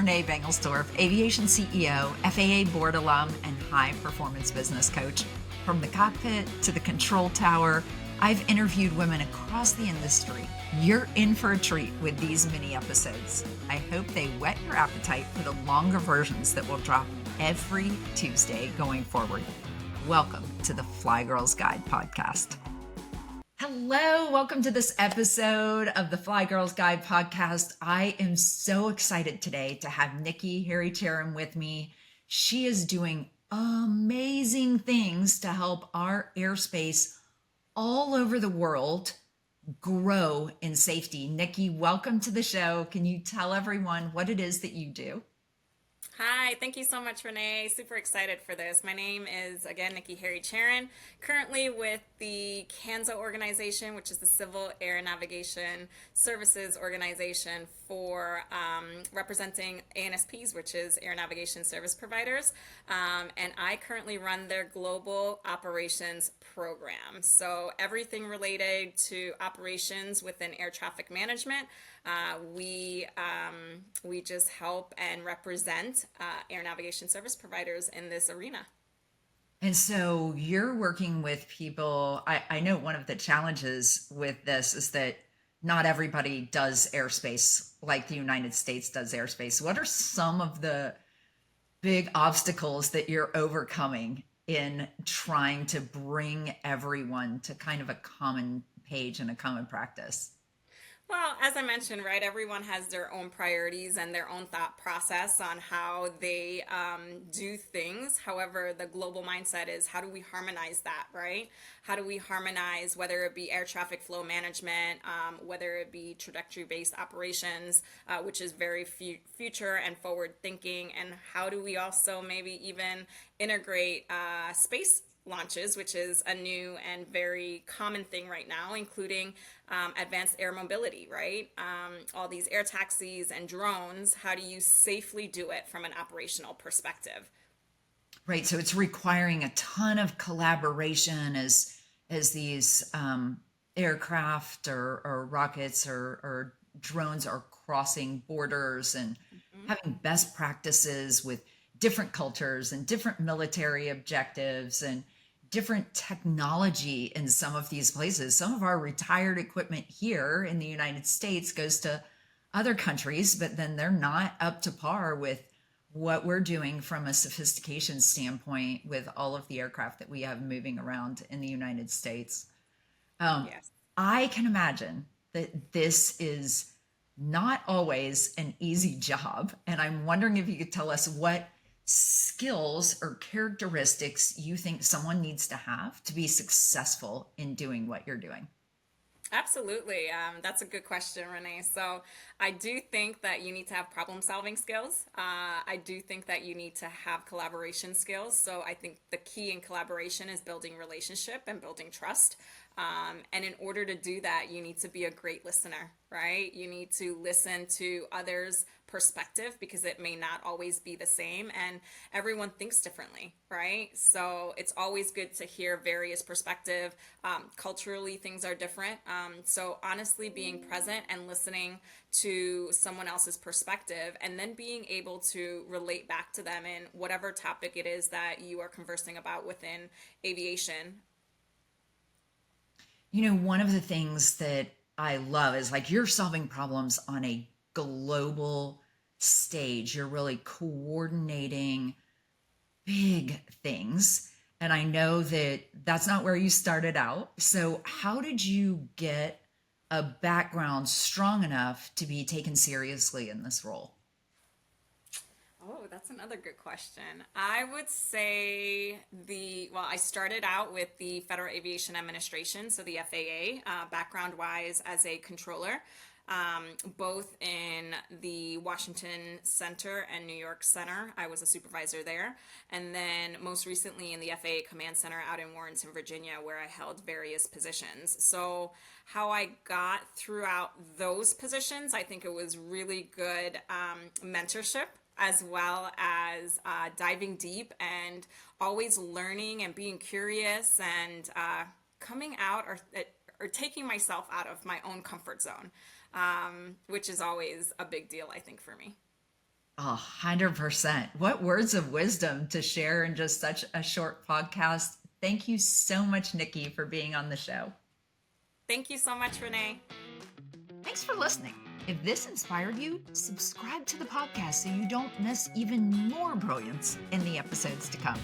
René Bengelsdorf, aviation CEO, FAA board alum, and high performance business coach. From the cockpit to the control tower, I've interviewed women across the industry. You're in for a treat with these mini episodes. I hope they whet your appetite for the longer versions that will drop every Tuesday going forward. Welcome to the Fly Girls Guide podcast. Hello, welcome to this episode of the Fly Girls Guide podcast. I am so excited today to have Nicki Harricharan with me. She is doing amazing things to help our airspace all over the world grow in safety. Nicki, welcome to the show. Can you tell everyone what it is that you do? Hi, thank you so much, Renee. Super excited for this. My name is, again, Nicki Harricharan, currently with the CANSO organization, which is the Civil Air Navigation Services organization for representing ANSPs, which is Air Navigation Service Providers. And I currently run their global operations program. So everything related to operations within air traffic management, we just help and represent air navigation service providers in this arena. And so you're working with people. I know one of the challenges with this is that not everybody does airspace like the United States does airspace. What are some of the big obstacles that you're overcoming in trying to bring everyone to kind of a common page and a common practice? Well, as I mentioned, right, everyone has their own priorities and their own thought process on how they do things. However, the global mindset is how do we harmonize that, right? How do we harmonize whether it be air traffic flow management, whether it be trajectory-based operations, which is very future and forward thinking, and how do we also maybe even integrate space launches, which is a new and very common thing right now, including advanced air mobility, right? All these air taxis and drones, how do you safely do it from an operational perspective? Right. So it's requiring a ton of collaboration as these aircraft or rockets or drones are crossing borders and having best practices with different cultures and different military objectives and different technology in some of these places. Some of our retired equipment here in the United States goes to other countries, but then they're not up to par with what we're doing from a sophistication standpoint with all of the aircraft that we have moving around in the United States. Yes. I can imagine that this is not always an easy job. And I'm wondering if you could tell us what skills or characteristics you think someone needs to have to be successful in doing what you're doing. Absolutely. That's a good question, Renee. So I do think that you need to have problem solving skills. I do think that you need to have collaboration skills. So I think the key in collaboration is building relationship and building trust. And in order to do that, you need to be a great listener, right? You need to listen to others' perspective because it may not always be the same and everyone thinks differently, right? So it's always good to hear various perspective. Culturally, things are different. So honestly, being present and listening to someone else's perspective and then being able to relate back to them in whatever topic it is that you are conversing about within aviation. You know, one of the things that I love is like you're solving problems on a global stage. You're really coordinating big things. And I know that that's not where you started out. So, how did you get a background strong enough to be taken seriously in this role? Oh, that's another good question. I would say I started out with the Federal Aviation Administration, so the FAA, background wise as a controller, both in the Washington Center and New York Center. I was a supervisor there. And then most recently in the FAA Command Center out in Warrenton, Virginia, where I held various positions. So how I got throughout those positions, I think it was really good mentorship as well as diving deep and always learning and being curious and coming out or taking myself out of my own comfort zone, which is always a big deal, I think, for me. 100%. What words of wisdom to share in just such a short podcast. Thank you so much, Nicki, for being on the show. Thank you so much, Renee. Thanks for listening. If this inspired you, subscribe to the podcast so you don't miss even more brilliance in the episodes to come.